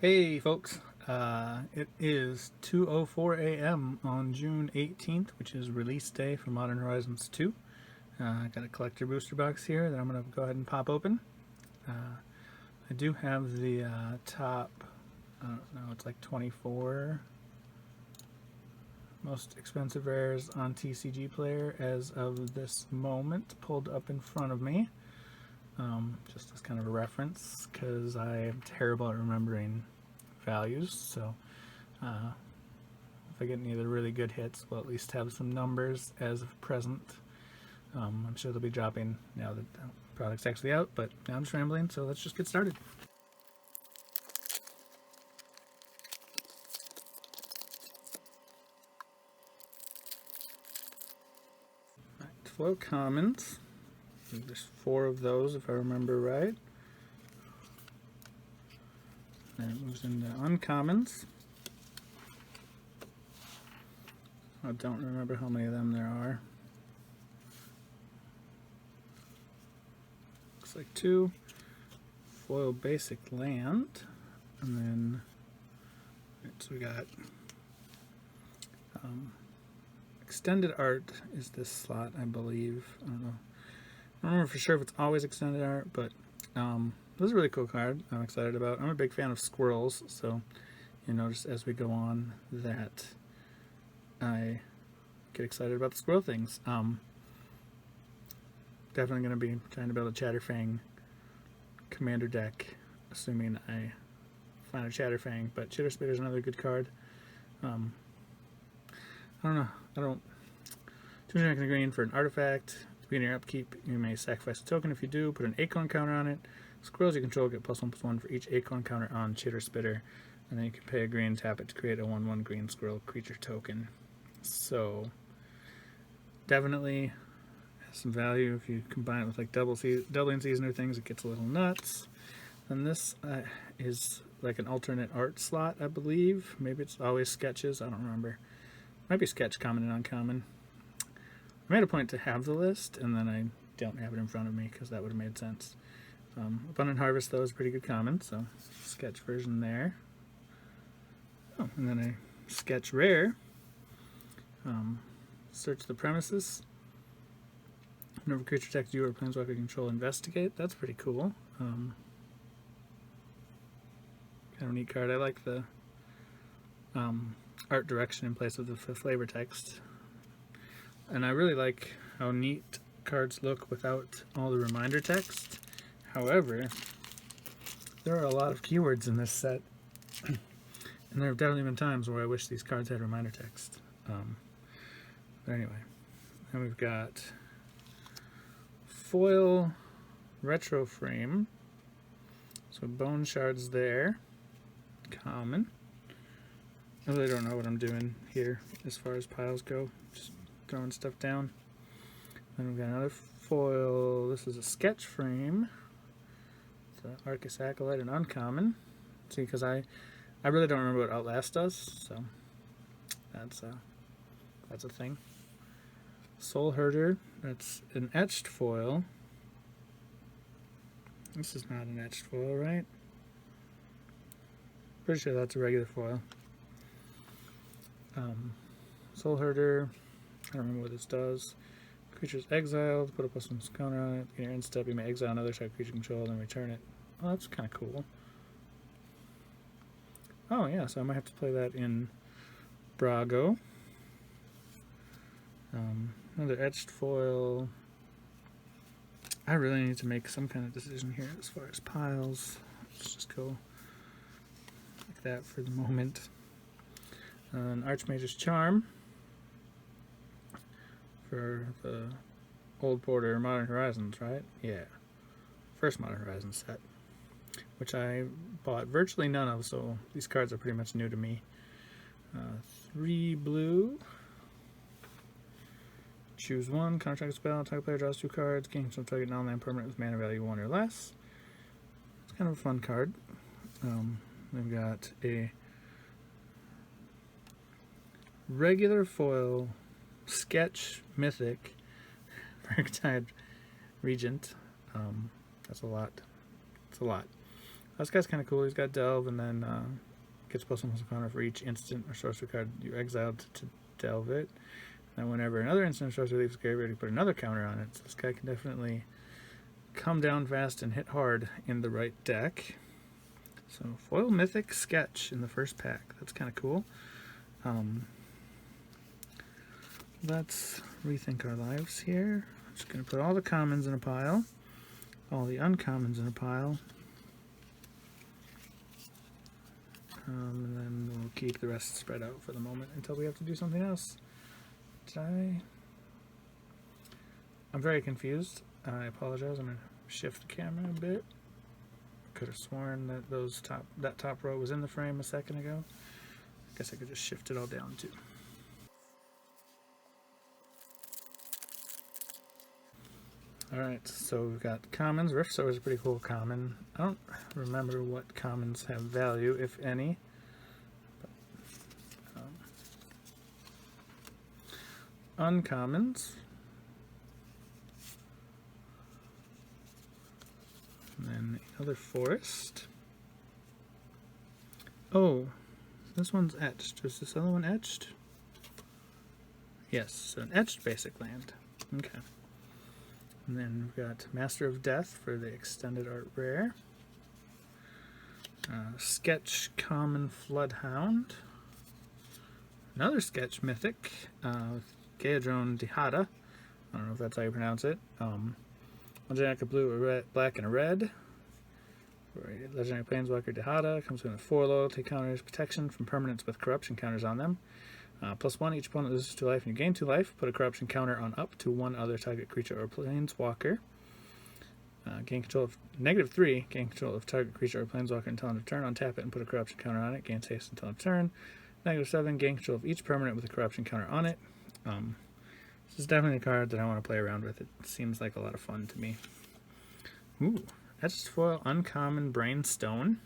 Hey folks, it is 2:04 a.m. on June 18th, which is release day for Modern Horizons 2. I got a collector booster box here that I'm going to go ahead and pop open. I do have the top, I don't know, it's like 24 most expensive rares on TCG Player as of this moment pulled up in front of me. Just as kind of a reference, because I am terrible at remembering values, so if I get any of the really good hits, we'll at least have some numbers as of present. I'm sure they'll be dropping now that the product's actually out, but now I'm just rambling, so let's just get started. Right, foil commons. There's 4 of those if I remember right. Then it moves into uncommons. I don't remember how many of them there are. Looks like 2. Foil basic land. And then, right, so we got extended art is this slot, I believe. I don't know. I don't remember for sure if it's always extended art, but this is a really cool card I'm excited about. I'm a big fan of squirrels, so you notice as we go on that I get excited about the squirrel things. Definitely going to be trying to build a Chatterfang commander deck, assuming I find a Chatterfang, but Chitter Spitter is another good card. I don't know. I don't. 2 generate green for an artifact. At the beginning of your upkeep, you may sacrifice a token. If you do, put an acorn counter on it. Squirrels you control get +1/+1 for each acorn counter on Chitter Spitter. And then you can pay a green, tap it to create a 1/1 green squirrel creature token. So, definitely has some value if you combine it with like doubling seasoner things. It gets a little nuts. And this is like an alternate art slot, I believe. Maybe it's always sketches. I don't remember. Might be sketch common and uncommon. I made a point to have the list, and then I don't have it in front of me because that would have made sense. Abundant Harvest, though, is a pretty good common, so sketch version there. Oh, and then a sketch rare. Search the premises. Whenever creature attacks you or planeswalker control, investigate. That's pretty cool. Kind of a neat card. I like the art direction in place of the flavor text. And I really like how neat cards look without all the reminder text. However, there are a lot of keywords in this set, and there have definitely been times where I wish these cards had reminder text. But anyway, then we've got foil retro frame. So bone shards there, common. I really don't know what I'm doing here as far as piles go. Just throwing stuff down. Then we've got another foil. This is a sketch frame. It's an Arcus Acolyte, an uncommon. See, because I really don't remember what Outlast does, so that's a thing. Soul Herder. That's an etched foil. This is not an etched foil, right? Pretty sure that's a regular foil. Soul Herder. I don't remember what this does. Creature's exiled, put a +1 counter on it. In your end step, you may exile another side creature control, then return it. Oh, that's kind of cool. Oh, yeah, so I might have to play that in Brago. Another etched foil. I really need to make some kind of decision here as far as piles. Let's just go like that for the moment. An Archmage's Charm for the old Border Modern Horizons, right? Yeah. First Modern Horizons set, which I bought virtually none of, so these cards are pretty much new to me. 3 blue. Choose 1, contract spell, target player draws 2 cards, gains from target non-land permanent with mana value 1 or less. It's kind of a fun card. We've got a regular foil sketch mythic Murktide Regent. That's a lot. It's a lot. This guy's kind of cool. He's got Delve, and then gets +1/+1 counter for each instant or sorcery card you exiled to delve it. And whenever another instant or sorcery leaves the graveyard, you put another counter on it. So this guy can definitely come down fast and hit hard in the right deck. So foil mythic sketch in the first pack. That's kind of cool. Let's rethink our lives here. I'm just going to put all the commons in a pile, all the uncommons in a pile, and then we'll keep the rest spread out for the moment until we have to do something else. I'm very confused. I apologize. I'm going to shift the camera a bit. Could have sworn that that top row was in the frame a second ago. I guess I could just shift it all down too. Alright, so we've got commons. Rift Sower is a pretty cool common. I don't remember what commons have value, if any. But, uncommons. And then another forest. Oh, this one's etched. Is this other one etched? Yes, so an etched basic land. Okay. And then we've got Master of Death for the extended art rare. Sketch Common Floodhound. Another sketch mythic with Gaedrone Dihada. I don't know if that's how you pronounce it. One generic, a blue, a red, black, and a red. Legendary Planeswalker Dihada comes with 4 loyalty counters, protection from permanents with corruption counters on them. +1, each opponent loses 2 life and you gain 2 life. Put a corruption counter on up to 1 other target creature or planeswalker. Gain control of -3, gain control of target creature or planeswalker until end of turn. Untap it and put a corruption counter on it. Gains haste until end of turn. -7, gain control of each permanent with a corruption counter on it. This is definitely a card that I want to play around with. It seems like a lot of fun to me. Ooh, etched foil uncommon Brainstone.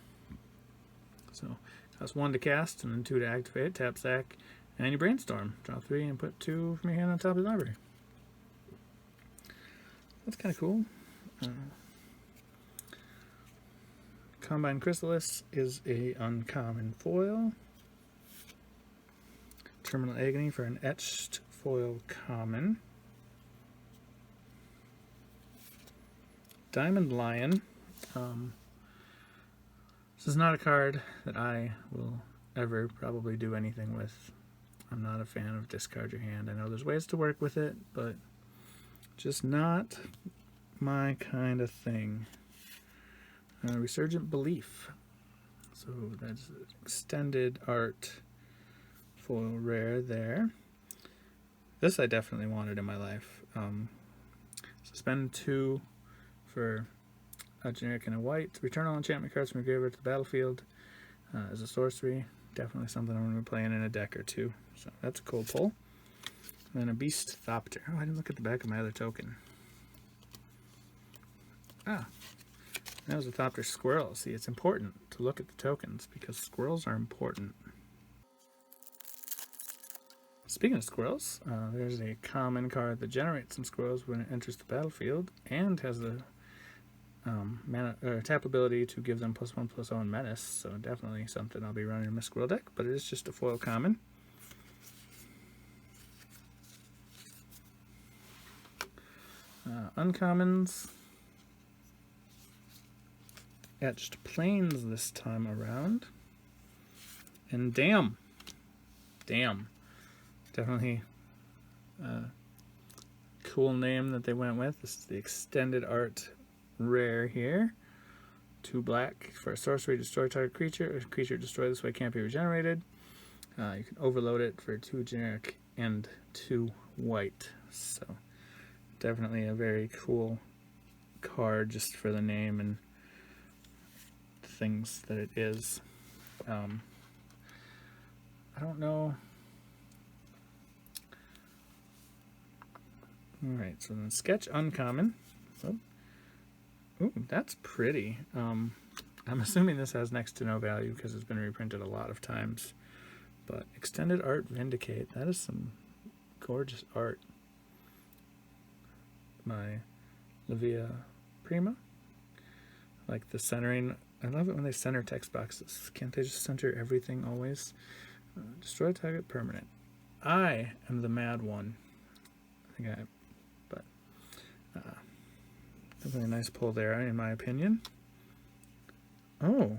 So costs 1 to cast and then 2 to activate. Tap sack. And you brainstorm. Draw 3 and put 2 from your hand on top of the library. That's kind of cool. Combine Chrysalis is a uncommon foil. Terminal Agony for an etched foil common. Diamond Lion. This is not a card that I will ever probably do anything with. I'm not a fan of discard your hand. I know there's ways to work with it, but just not my kind of thing. Resurgent Belief. So that's extended art foil rare there. This I definitely wanted in my life. So spend 2 for a generic and a white. Return all enchantment cards from your graveyard to the battlefield as a sorcery. Definitely something I'm going to be playing in a deck or 2. So that's a cool pull. And then a Beast Thopter. Oh, I didn't look at the back of my other token. Ah, that was a Thopter Squirrel. See, it's important to look at the tokens because squirrels are important. Speaking of squirrels, there's a common card that generates some squirrels when it enters the battlefield and has the tap ability to give them +1/+0 menace, so definitely something I'll be running in my squirrel deck, but it is just a foil common. Uncommons. Etched Plains this time around. And Damn. Definitely a cool name that they went with. This is the extended art rare here. 2 black for a sorcery, destroy target creature. A creature destroyed this way can't be regenerated. You can overload it for 2 generic and 2 white. So definitely a very cool card just for the name and things that it is. I don't know. Alright, so then sketch uncommon. Oh. Ooh, that's pretty. I'm assuming this has next to no value because it's been reprinted a lot of times. But extended art Vindicate. That is some gorgeous art by Livia Prima. Like the centering I love it when they center text boxes. Can't they just center everything always? Destroy target permanent. I am the mad one. But definitely a nice pull there, in my opinion. Oh,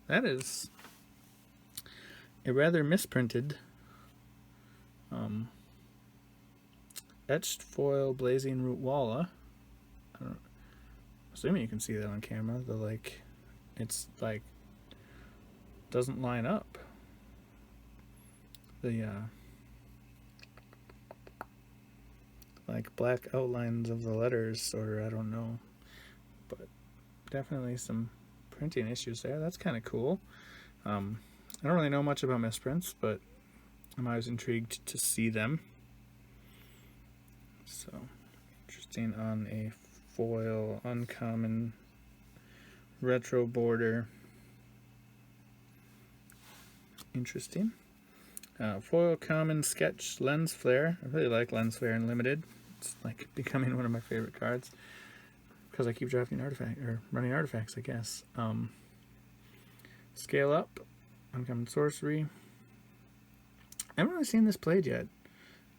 that is a rather misprinted etched foil blazing root walla. Assuming you can see that on camera. It's like doesn't line up. The like black outlines of the letters, or I don't know, but definitely some printing issues there. That's kind of cool. I don't really know much about misprints, but I'm always intrigued to see them. So interesting on a foil uncommon retro border. Interesting. Foil common sketch lens flare. I really like lens flare in limited. It's like becoming one of my favorite cards because I keep drafting running artifacts, I guess. Scale up, uncommon sorcery. I haven't really seen this played yet.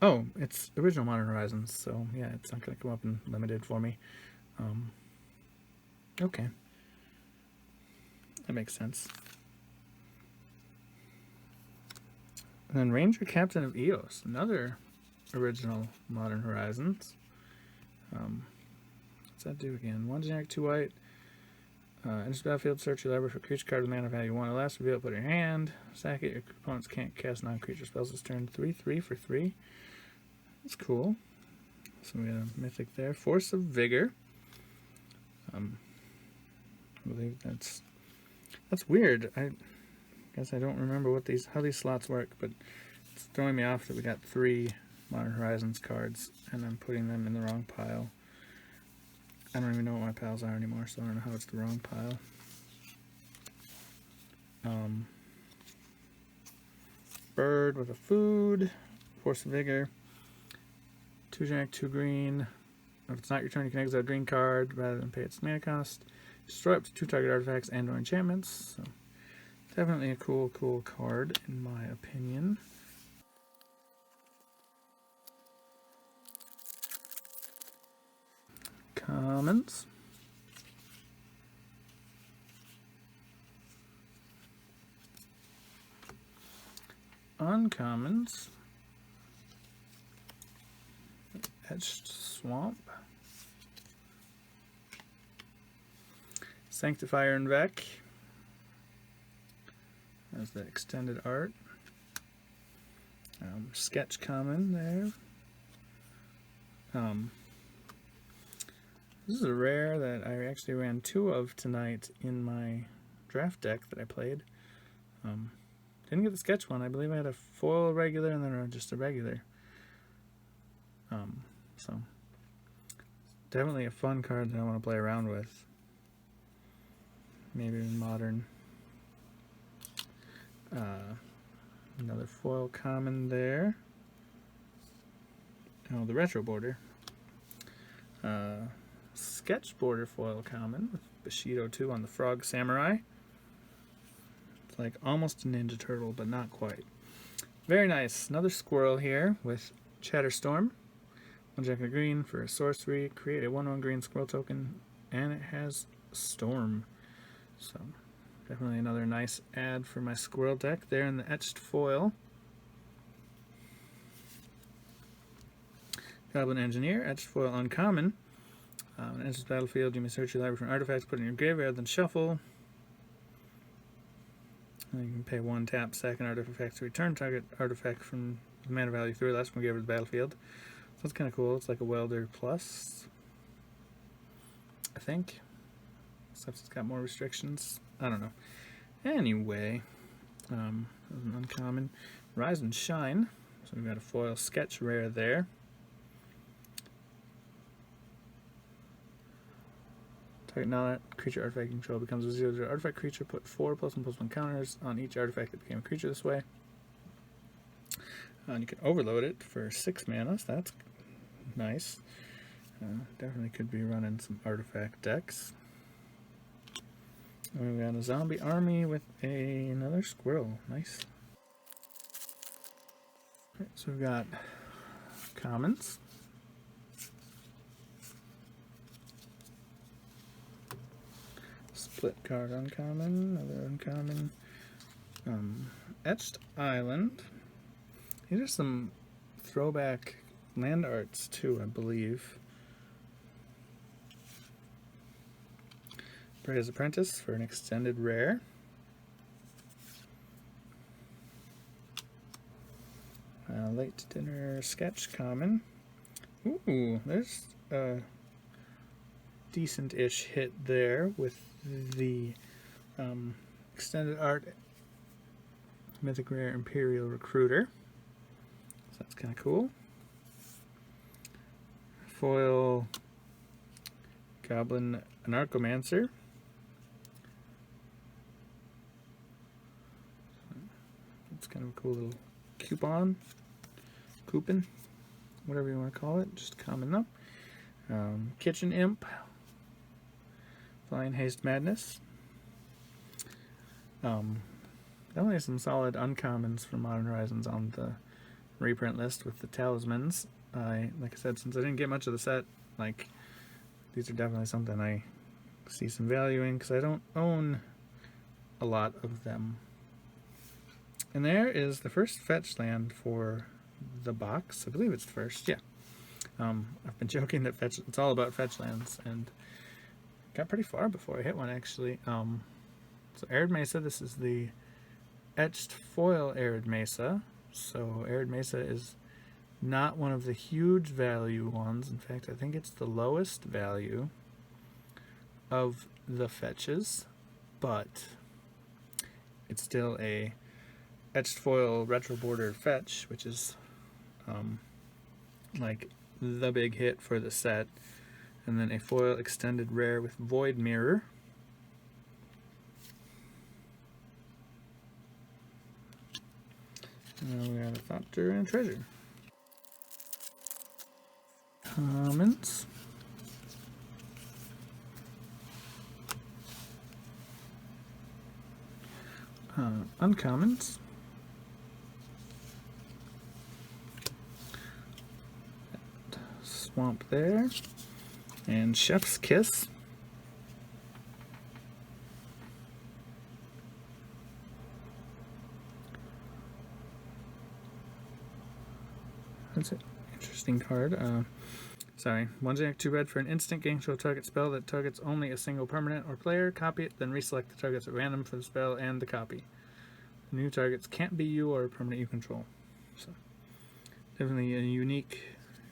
Oh, it's original Modern Horizons, so yeah, it's not going to come up in limited for me. Okay, that makes sense. And then Ranger Captain of Eos, another original Modern Horizons. What's that do again? 1 generic, 2 white. Enter the battlefield, search your library for creature card with mana value 1 or less. Reveal it, put it in your hand. Sack it. Your opponents can't cast non-creature spells this turn. 3/3 for 3. That's cool. So we got a mythic there. Force of Vigor. I believe that's weird. I guess I don't remember how these slots work, but it's throwing me off that we got 3 Modern Horizons cards and I'm putting them in the wrong pile. I don't even know what my piles are anymore, so I don't know how it's the wrong pile. Bird with a food, Force of Vigor, 2 generic, 2 green. If it's not your turn, you can exile a green card rather than pay its mana cost. Destroy up to 2 target artifacts and or enchantments. So definitely a cool card in my opinion. Commons. Uncommons. Etched Swamp. Sanctifier and Vec. There's the extended art. Sketch common there. This is a rare that I actually ran 2 of tonight in my draft deck that I played. Didn't get the sketch one. I believe I had a foil regular and then just a regular. So definitely a fun card that I want to play around with. Maybe in modern. Another foil common there. Oh, the retro border. Sketch border foil common with Bushido 2 on the Frog Samurai. It's like almost a Ninja Turtle, but not quite. Very nice. Another squirrel here with Chatterstorm. 1 jack and a green for a sorcery. Create a 1/1 green squirrel token, and it has Storm. So definitely another nice add for my squirrel deck there in the etched foil. Goblin Engineer, etched foil uncommon. When it enters the battlefield, you may search your library for an artifact, put it in your graveyard, then shuffle. And you can pay 1 tap, sack an artifact to return target artifact from the mana value 3 or less from graveyard to the battlefield. So that's kind of cool. It's like a Welder Plus, I think. Except it's got more restrictions. I don't know. Anyway, an uncommon. Rise and Shine. So we've got a foil sketch rare there. Target non-creature artifact you control becomes a 0/0 artifact creature. Put 4 +1/+1 counters on each artifact that became a creature this way. And you can overload it for 6 mana, so that's nice. Definitely could be running some artifact decks. And we've got a zombie army with another squirrel. Nice. Right, so we've got commons. Split card uncommon, another uncommon. Etched Island. These are some throwback land arts too, I believe. Bray's Apprentice for an extended rare. Late Dinner Sketch common. Ooh, there's a decent-ish hit there with the extended art Mythic Rare Imperial Recruiter. So that's kind of cool. Foil Goblin Anarchomancer. It's kind of a cool little coupon, whatever you want to call it, just common though. Kitchen Imp, Flying Haste Madness. Definitely some solid uncommons for Modern Horizons on the reprint list with the talismans. Like I said, since I didn't get much of the set, like these are definitely something I see some value in because I don't own a lot of them. And there is the first fetch land for the box. I believe it's the first, yeah. I've been joking that it's all about fetch lands, and got pretty far before I hit one actually. So Arid Mesa, this is the etched foil Arid Mesa. So Arid Mesa is not one of the huge value ones. In fact, I think it's the lowest value of the fetches, but it's still a etched foil retro border fetch, which is like the big hit for the set. And then a foil extended rare with Void Mirror. And then we got a Thopter and a Treasure. Commons. Uncommons. Swamp there. And Chef's Kiss. That's an interesting card. Sorry. 1 Jack, 2 red for an instant gain control target spell that targets only a single permanent or player. Copy it, then reselect the targets at random for the spell and the copy. New targets can't be you or a permanent you control. So, definitely a unique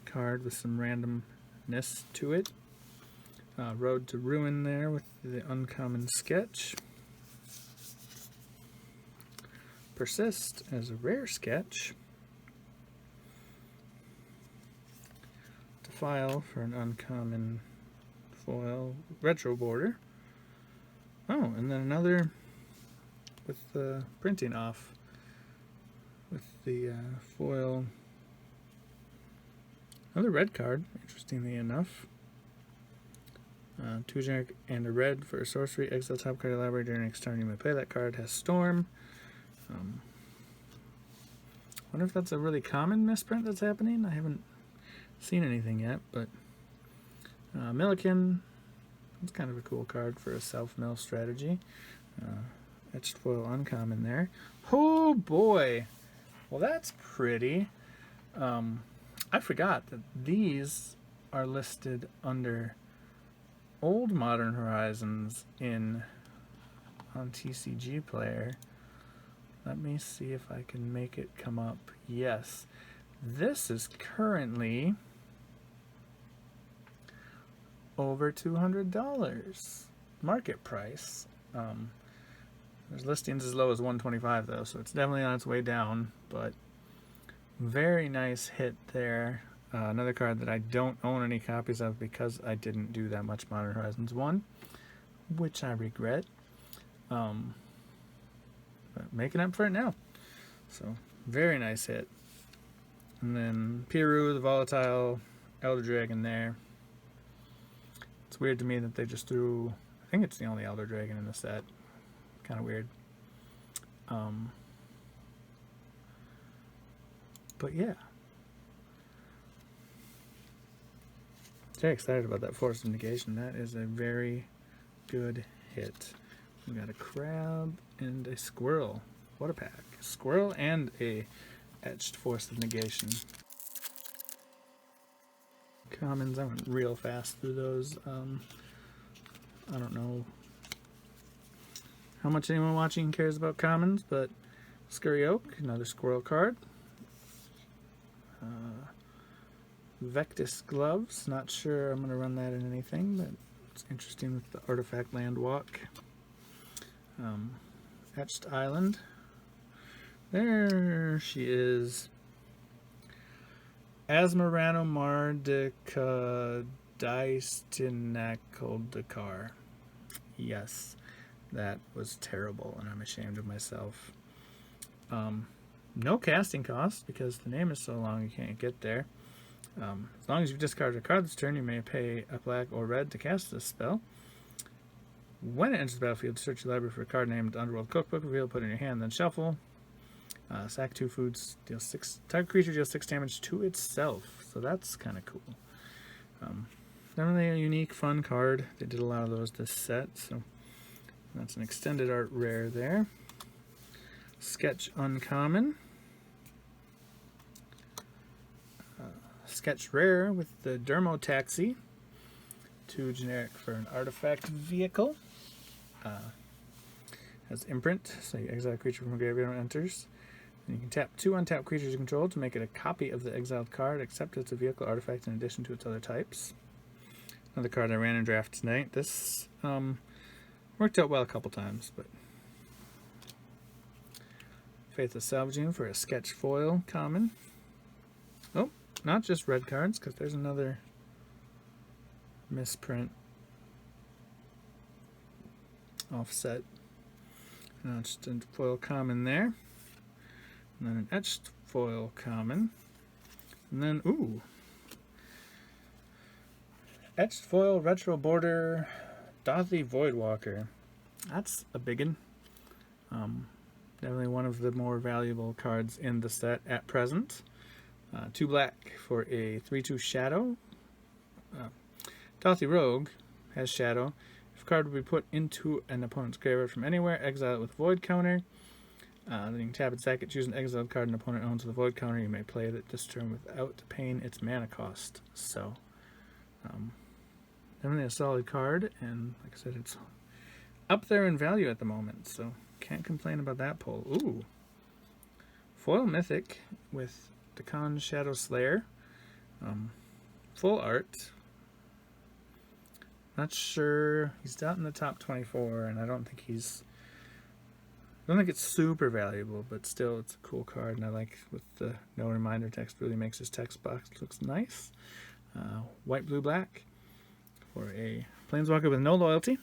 card with some randomness to it. Road to Ruin there with the uncommon sketch. Persist as a rare sketch. Defile for an uncommon foil retro border. Oh, and then another with the printing off with the foil. Another red card, interestingly enough. 2 generic and a red for a sorcery. Exile top card of the library during next turn you may play that card. Has Storm. Wonder if that's a really common misprint that's happening. I haven't seen anything yet, but Milliken. That's kind of a cool card for a self-mill strategy. Etched foil uncommon there. Oh boy! Well, that's pretty. I forgot that these are listed under old Modern Horizons on TCG Player. Let me see if I can make it come up. Yes, this is currently over $200 market price. There's listings as low as $125 though, so it's definitely on its way down, but very nice hit there. Another card that I don't own any copies of because I didn't do that much Modern Horizons 1, which I regret. But making up for it now. So, very nice hit. And then Piru, the Volatile Elder Dragon there. It's weird to me that they just threw think it's the only Elder Dragon in the set. Kind of weird. But yeah. Very excited about that Force of Negation. That is a very good hit. We got a crab and a squirrel. What a pack. A squirrel and a etched Force of Negation. Commons, I went real fast through those. I don't know how much anyone watching cares about commons, but Scurry Oak, another squirrel card. Vectis Gloves, not sure I'm going to run that in anything, but it's interesting with the Artifact Landwalk. Etched Island. There she is. Asmarano Mardica Dakar. Yes, that was terrible, and I'm ashamed of myself. No casting cost, because the name is so long you can't get there. As long as you've discarded a card this turn, you may pay a black or red to cast this spell. When it enters the battlefield, search your library for a card named Underworld Cookbook, reveal, put it in your hand, then shuffle. Sack 2 foods, deal 6. Target creature deals 6 damage to itself, so that's kind of cool. Definitely a unique, fun card. They did a lot of those this set, so that's an extended art rare there. Sketch Uncommon. Sketch Rare with the Dermotaxi. 2 generic for an artifact vehicle. Has imprint, so you exile a creature from a graveyard when it enters. And you can tap 2 untapped creatures you control to make it a copy of the exiled card, except it's a vehicle artifact in addition to its other types. Another card I ran in draft tonight. This worked out well a couple times, but Faith of Salvaging for a sketch foil common. Oh, not just red cards, because there's another misprint offset. Just a foil common there. And then an etched foil common. And then, ooh, etched foil retro border Dauthi Voidwalker. That's a biggin. Definitely one of the more valuable cards in the set at present. 2 black for a 3/2 shadow. Dauthi Rogue has shadow. If a card would be put into an opponent's graveyard from anywhere, exile it with void counter. Then you can tap and sack it, choose an exiled card an opponent owns with a void counter. You may play it this turn without paying its mana cost. So, definitely a solid card, and like I said, it's up there in value at the moment, so can't complain about that pull. Ooh, foil mythic with Dakan Shadow Slayer, full art. Not sure, he's out in the top 24, and I don't think it's super valuable, but still it's a cool card, and I like with the no reminder text, really makes his text box looks nice. White, blue, black for a Planeswalker with no loyalty.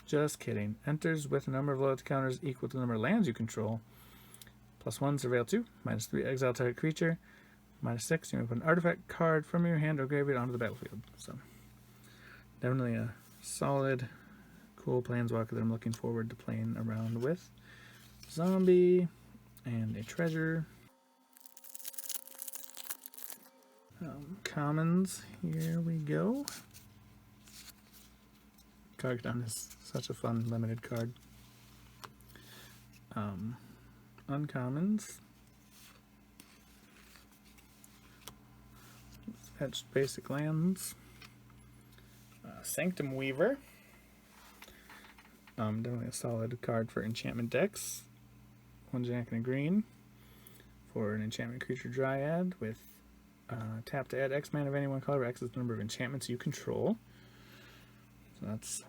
Just kidding. Enters with a number of loyalty counters equal to the number of lands you control. +1, surveil 2. -3, exile target creature. -6, you may put an artifact card from your hand or graveyard onto the battlefield. So, definitely a solid, cool Planeswalker that I'm looking forward to playing around with. Zombie and a treasure. Commons, here we go. Kargadon is such a fun limited card. Uncommons. Etched basic lands. Sanctum Weaver. Definitely a solid card for enchantment decks. 1 Jack and a green for an enchantment creature dryad with tap to add X mana of any one color, X is the number of enchantments you control. So that's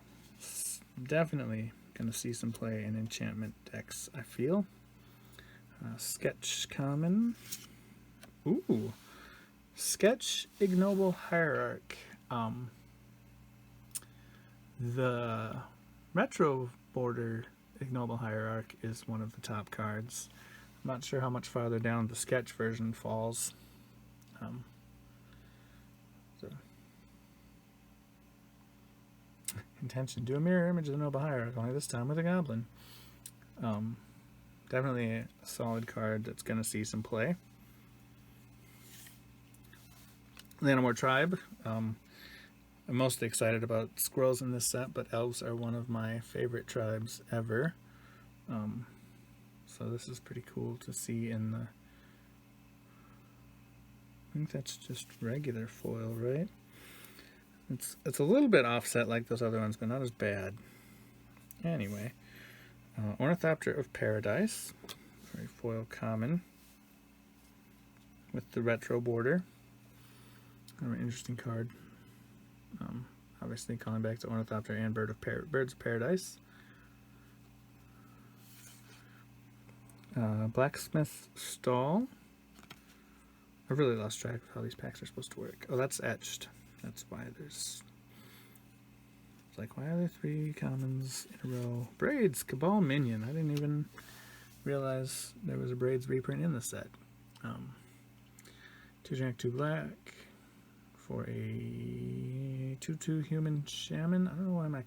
definitely going to see some play in enchantment decks, I feel. Sketch common. Ooh. Sketch Ignoble Hierarch. The retro border Ignoble Hierarch is one of the top cards. I'm not sure how much farther down the sketch version falls. intention. Do a mirror image of the Noble Hierarch, only this time with a goblin. Definitely a solid card that's going to see some play. The Animorph Tribe. I'm mostly excited about squirrels in this set, but elves are one of my favorite tribes ever. So this is pretty cool to see in the... I think that's just regular foil, right? It's a little bit offset like those other ones, but not as bad. Anyway, Ornithopter of Paradise, very foil common, with the retro border. Kind of an interesting card. Obviously calling back to Ornithopter and Birds of Paradise. Blacksmith Stall. I really lost track of how these packs are supposed to work. Oh, that's etched. That's why there's... It's like, why are there 3 commons in a row? Braids, Cabal Minion. I didn't even realize there was a Braids reprint in the set. 2 Jack, 2 black for a 2/2 human shaman. I don't know why my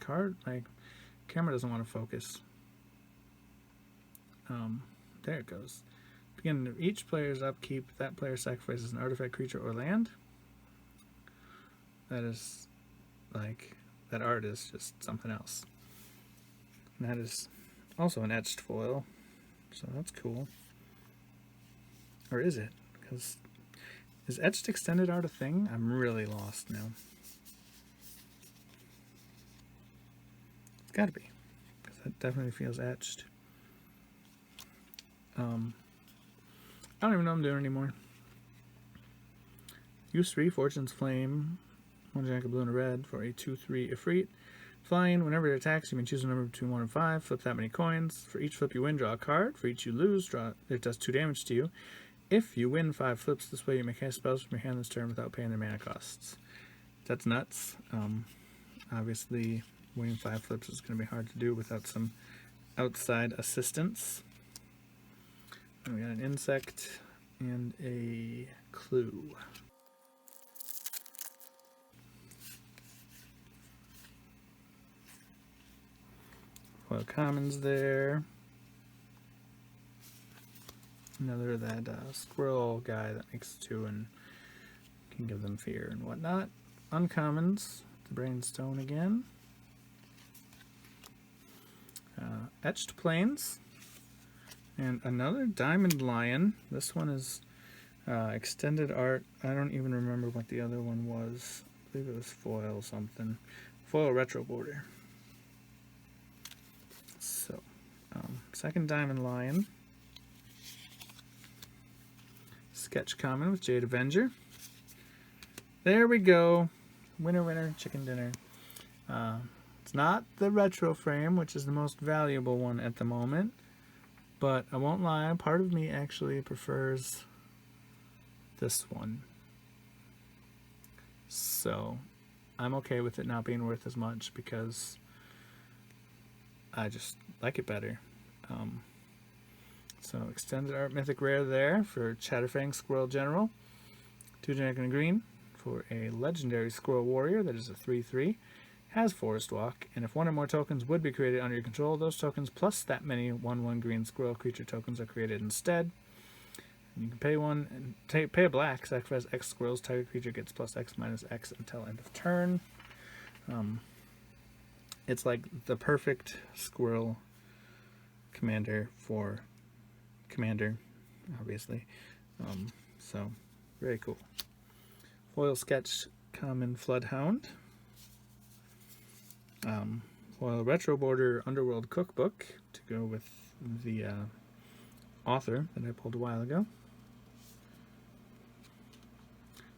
camera doesn't want to focus. There it goes. Beginning of each player's upkeep, that player sacrifices an artifact, creature, or land. That is, like, that art is just something else. And that is also an etched foil, so that's cool. Or is it? Because is etched extended art a thing? I'm really lost now. It's gotta be, because that definitely feels etched. I don't even know what I'm doing anymore. Use 3 Fortune's Flame, 1 Jack, a blue and a red for a 2/3 Ifrit. Flying, whenever it attacks, you may choose a number between 1 and 5. Flip that many coins. For each flip you win, draw a card. For each you lose, it does 2 damage to you. If you win 5 flips this way, you may cast spells from your hand this turn without paying their mana costs. That's nuts. Obviously, winning 5 flips is going to be hard to do without some outside assistance. And we got an insect and a clue. Foil commons there. Another of that squirrel guy that makes 2 and can give them fear and whatnot. Uncommons, the Brainstone again. Etched Plains. And another Diamond Lion. This one is extended art. I don't even remember what the other one was. I believe it was foil something. Foil retro border. So, second Diamond Lion. Sketch common with Jade Avenger. There we go. Winner, winner, chicken dinner. It's not the retro frame, which is the most valuable one at the moment. But I won't lie, part of me actually prefers this one. So I'm okay with it not being worth as much because I just like it better. So extended art mythic rare there for Chatterfang Squirrel General. 2 Jack and a green for a legendary Squirrel Warrior that is a 3/3. Has Forest Walk, and if 1 or more tokens would be created under your control, those tokens plus that many 1/1 green squirrel creature tokens are created instead. And you can pay 1 and pay a black, sacrifice X squirrels, target creature gets plus X minus X until end of turn. It's like the perfect squirrel commander for commander, obviously. So very cool. Foil sketch common Floodhound. Foil retro border Underworld Cookbook to go with the author that I pulled a while ago.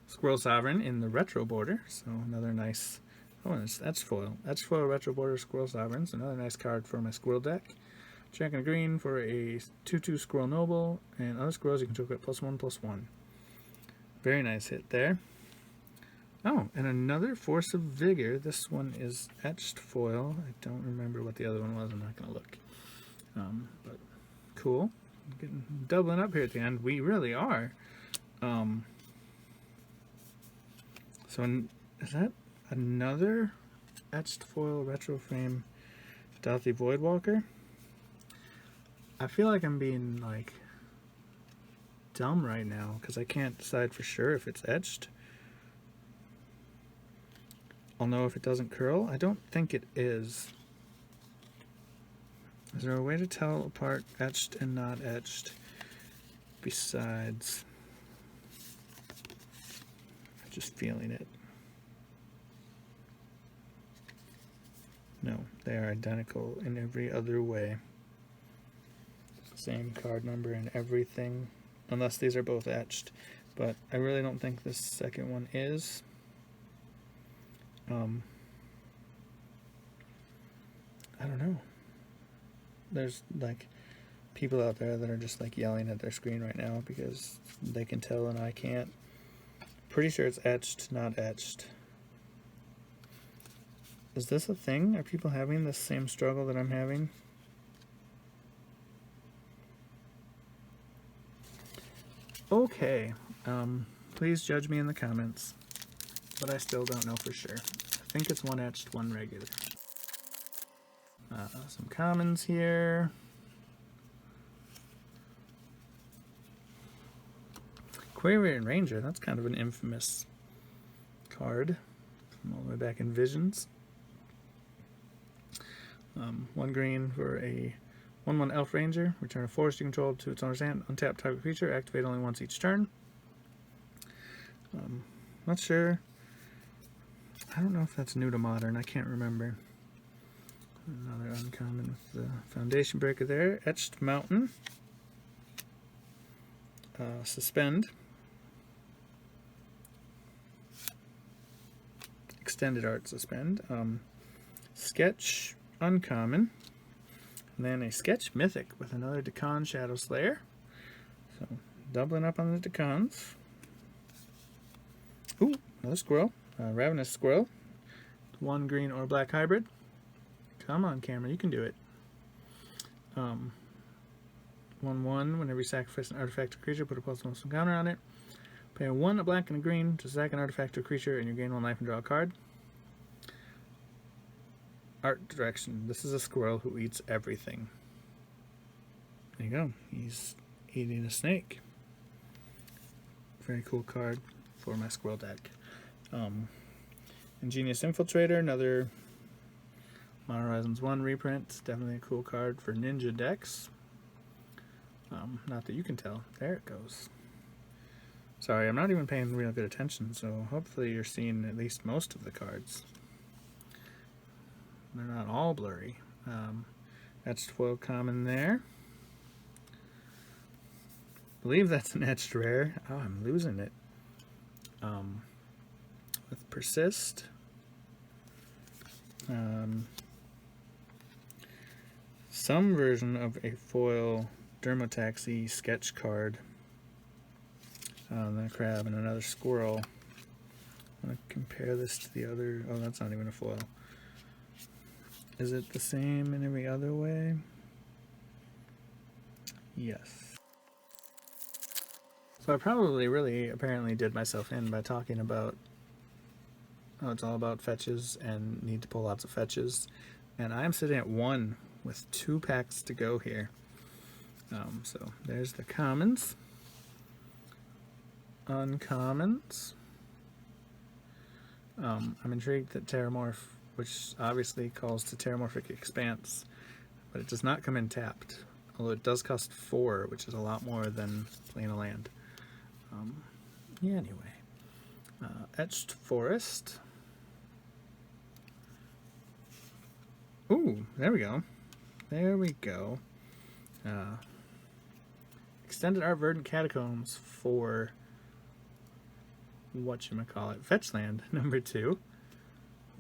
Squirrel Sovereign in the retro border, so another nice. Oh, and that's foil. That's foil retro border Squirrel Sovereigns. Another nice card for my squirrel deck. Jack and a green for a 2/2 Squirrel Noble, and other squirrels you can took it +1/+1. Very nice hit there. Oh, and another Force of Vigor. This one is etched foil. I don't remember what the other one was. I'm not going to look. But cool. Getting doubling up here at the end. We really are. So is that another etched foil retro frame Stealthy Voidwalker. I feel like I'm being like dumb right now because I can't decide for sure if it's etched. I'll know if it doesn't curl. I don't think it is. Is there a way to tell apart etched and not etched besides just feeling it? No, they are identical in every other way. Same card number and everything, unless these are both etched. But I really don't think this second one is. I don't know. There's like people out there that are just like yelling at their screen right now because they can tell and I can't. Pretty sure it's etched, not etched. Is this a thing? Are people having the same struggle that I'm having? Okay, please judge me in the comments, but I still don't know for sure. I think it's one etched, one regular. Some commons here. Quarian Ranger, that's kind of an infamous card from all the way back in Visions. 1 green for a 1/1 Elf Ranger. Return a forest you control to its owner's hand. Untap target creature. Activate only once each turn. Not sure. I don't know if that's new to Modern. I can't remember. Another uncommon with the Foundation Breaker there. Etched Mountain. Suspend. Extended Art Suspend. Sketch uncommon. And then a Sketch Mythic with another Dakan Shadow Slayer. So, doubling up on the Dakans. Ooh, another squirrel. Ravenous Squirrel. 1 green or black hybrid. Come on, camera, you can do it. 1/1, whenever you sacrifice an artifact or creature, put a +1 counter on it. Pay a 1, a black, and a green to sack an artifact or creature, and you gain 1 life and draw a card. Art direction. This is a squirrel who eats everything. There you go. He's eating a snake. Very cool card for my squirrel deck. Ingenious Infiltrator, another Modern Horizons 1 reprint. Definitely a cool card for ninja decks. Not that you can tell. There it goes. Sorry, I'm not even paying real good attention, so hopefully you're seeing at least most of the cards. They're not all blurry. Etched foil common there. I believe that's an etched rare. Oh, I'm losing it. With Persist. Some version of a foil Dermotaxi sketch card. Then a crab and another squirrel. I'm going to compare this to the other. Oh, that's not even a foil. Is it the same in every other way? Yes. So I probably really apparently did myself in by talking about how it's all about fetches and need to pull lots of fetches. And I'm sitting at 1 with 2 packs to go here. So there's the commons. Uncommons. I'm intrigued that Terramorph, which obviously calls to Terramorphic Expanse, but it does not come in tapped, although it does cost 4, which is a lot more than playing a land. Yeah, anyway. Etched Forest. Ooh, there we go. There we go. Extended Art Verdant Catacombs for whatchamacallit, Fetch Land number 2.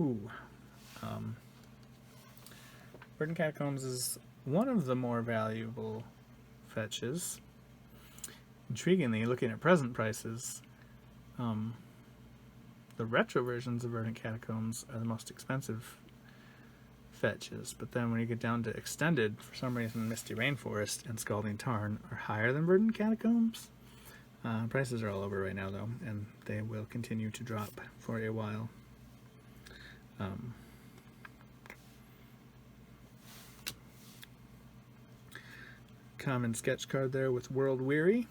Ooh. Verdant Catacombs is one of the more valuable fetches. Intriguingly, looking at present prices, the retro versions of Verdant Catacombs are the most expensive fetches, but then when you get down to extended, for some reason Misty Rainforest and Scalding Tarn are higher than Verdant Catacombs. Prices are all over right now though, and they will continue to drop for a while. uncommon sketch card there with World Weary.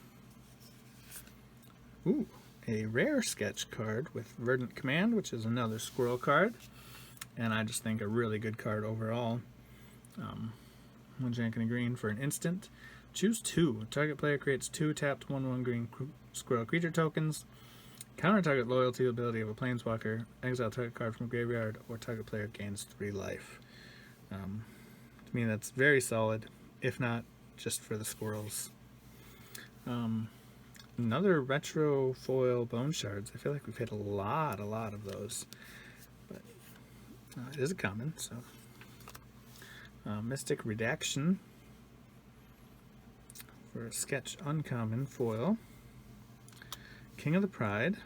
Ooh, a rare sketch card with Verdant Command, which is another squirrel card. And I just think a really good card overall. 1 jank and a green for an instant. Choose 2. Target player creates 2 tapped 1/1 green squirrel creature tokens. Counter target loyalty ability of a planeswalker. Exile target card from graveyard, or target player gains 3 life. To me, that's very solid, if not just for the squirrels. Another retro foil Bone Shards. I feel like we've hit a lot of those. But it is a common, so. Mystic Redaction for a sketch uncommon foil. King of the Pride.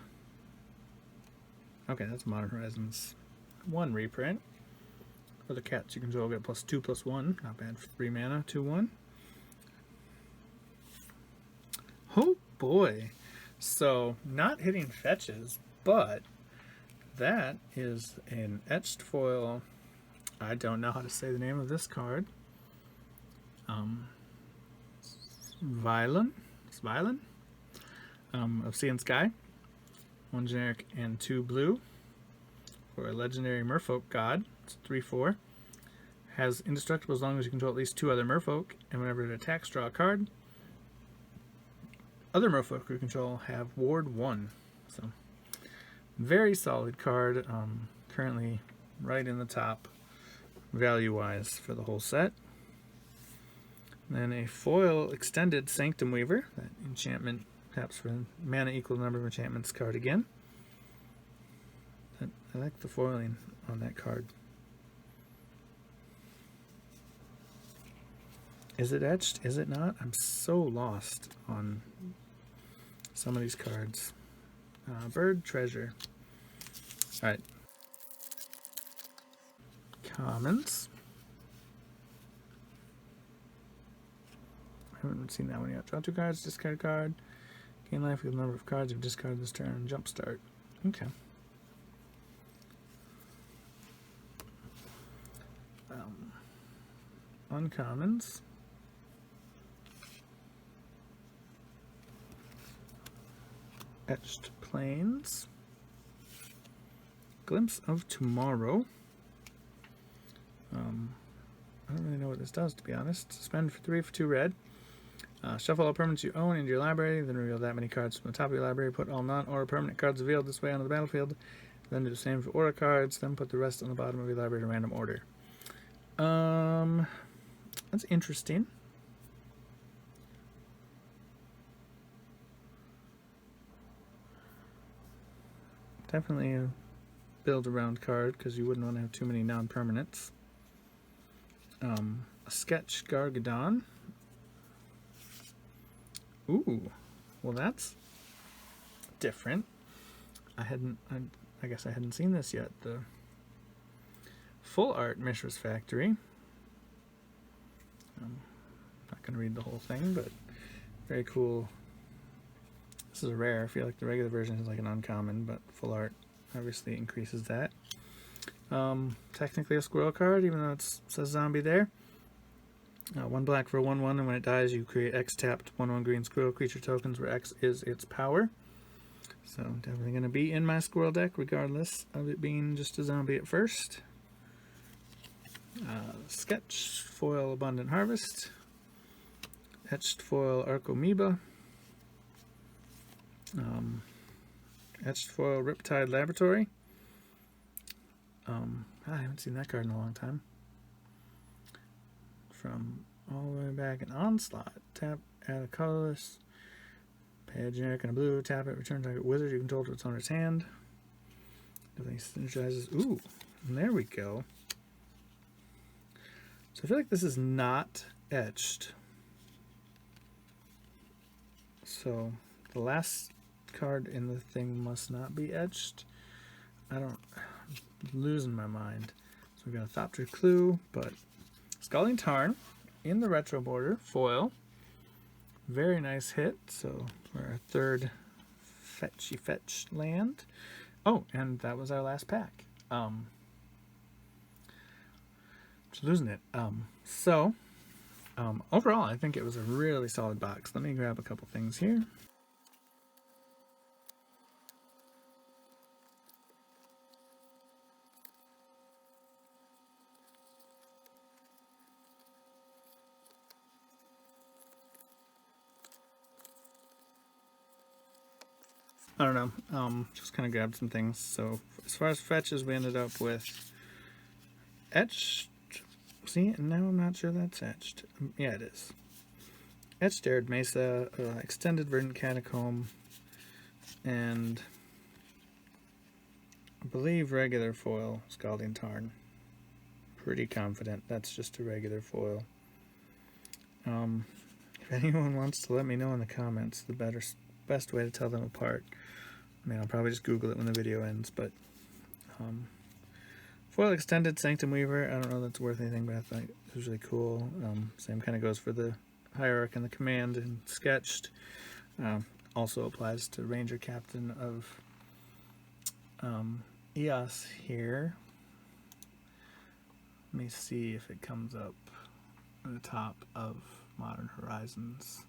Okay, that's Modern Horizons 1 reprint. For the cats you control, get +2/+1. Not bad for 3 mana, 2/1. Oh boy! So, not hitting fetches, but that is an etched foil. I don't know how to say the name of this card. Violin? It's Violin? Of Sea and Sky. 1 generic and 2 blue. For a legendary merfolk god. It's 3/4. Has indestructible as long as you control at least 2 other merfolk, and whenever it attacks, draw a card. Other merfolk you control have ward 1. So, very solid card. Currently right in the top value-wise for the whole set. And then a foil extended Sanctum Weaver. That enchantment taps for mana equal to the number of enchantments card again. I like the foiling on that card. Is it etched? Is it not? I'm so lost on some of these cards. Bird Treasure. Alright. Commons. I haven't seen that one yet. Draw 2 cards, discard a card. Gain life with the number of cards you've discarded this turn. Jumpstart. Okay. Uncommons. Etched Plains. Glimpse of Tomorrow. I don't really know what this does, to be honest. Suspend for 3 for 2 red. Shuffle all permanents you own into your library, then reveal that many cards from the top of your library. Put all non-aura permanent cards revealed this way onto the battlefield. Then do the same for aura cards. Then put the rest on the bottom of your library in random order. That's interesting. Definitely a build-around card, because you wouldn't want to have too many non-permanents. A Sketch Gargadon. Ooh, well that's different. I guess I hadn't seen this yet. The full art Mishra's Factory. I'm not going to read the whole thing, but very cool. This is a rare. I feel like the regular version is like an uncommon, but full art obviously increases that. Technically a squirrel card, even though it says zombie there. 1 black for a 1/1, and when it dies you create X tapped 1/1 green squirrel creature tokens where X is its power. So definitely going to be in my squirrel deck regardless of it being just a zombie at first. Sketch foil Abundant Harvest. Etched foil Arcomoeba. Etched foil Riptide Laboratory. I haven't seen that card in a long time. From all the way back in Onslaught. Tap, add a colorless. Pay a generic and a blue. Tap it, return target wizard you control to its owner's hand. Definitely synergizes. Ooh, and there we go. So I feel like this is not etched. So the last card in the thing must not be etched. I'm losing my mind. So we've got a Thopter Clue, but Scalding Tarn in the retro border, foil. Very nice hit. So for our third fetchy fetch land. Oh, and that was our last pack. Just losing it. So Overall, I think it was a really solid box. Let me grab a couple things here. I don't know, just kind of grabbed some things. So as far as fetches, we ended up with etched. See, and now I'm not sure that's etched. Yeah, it is. Etched Arid Mesa, extended Verdant Catacomb, and I believe regular foil Scalding Tarn. Pretty confident that's just a regular foil. If anyone wants to let me know in the comments the best way to tell them apart. I mean, I'll probably just Google it when the video ends, but foil extended Sanctum Weaver, I don't know if that's worth anything, but I thought it was really cool. Same kind of goes for the Hierarch and the Command and Sketched. Also applies to Ranger Captain of EOS here. Let me see if it comes up at the top of Modern Horizons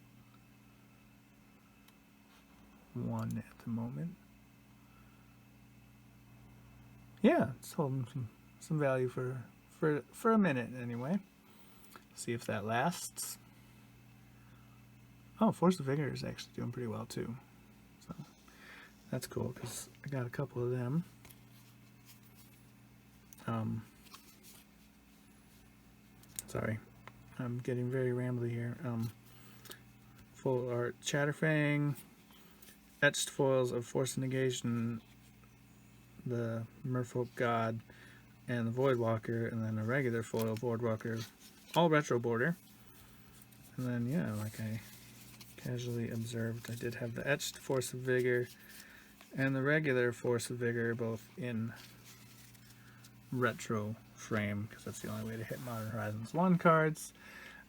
1 at the moment. Yeah, it's holding some value for a minute anyway. See if that lasts. Oh, Force of Vigor is actually doing pretty well too. So that's cool because I got a couple of them. Sorry, I'm getting very rambly here. Full art Chatterfang, etched foils of Force of Negation, the Merfolk God, and the Voidwalker, and then a regular foil Voidwalker, all retro border. And then, yeah, like I casually observed, I did have the etched Force of Vigor and the regular Force of Vigor both in retro frame, because that's the only way to hit Modern Horizons 1 cards.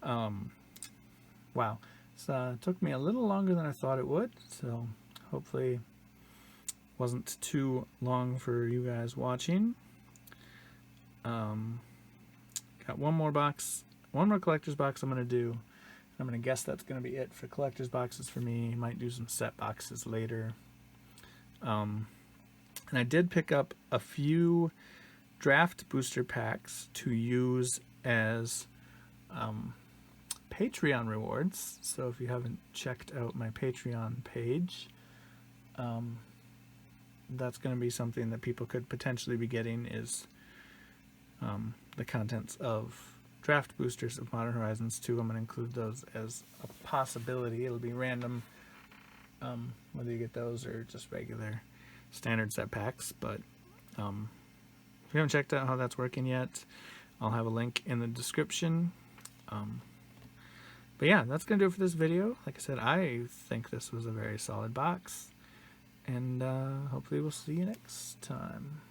Wow. So it took me a little longer than I thought it would, so hopefully wasn't too long for you guys watching. Got one more collector's box I'm going to do. I'm going to guess that's going to be it for collector's boxes for me. Might do some set boxes later. And I did pick up a few draft booster packs to use as Patreon rewards. So if you haven't checked out my Patreon page, that's going to be something that people could potentially be getting is the contents of draft boosters of Modern Horizons 2. I'm going to include those as a possibility. It'll be random whether you get those or just regular standard set packs, but if you haven't checked out how that's working yet, I'll have a link in the description. But yeah, that's going to do it for this video. Like I said, I think this was a very solid box, and hopefully we'll see you next time.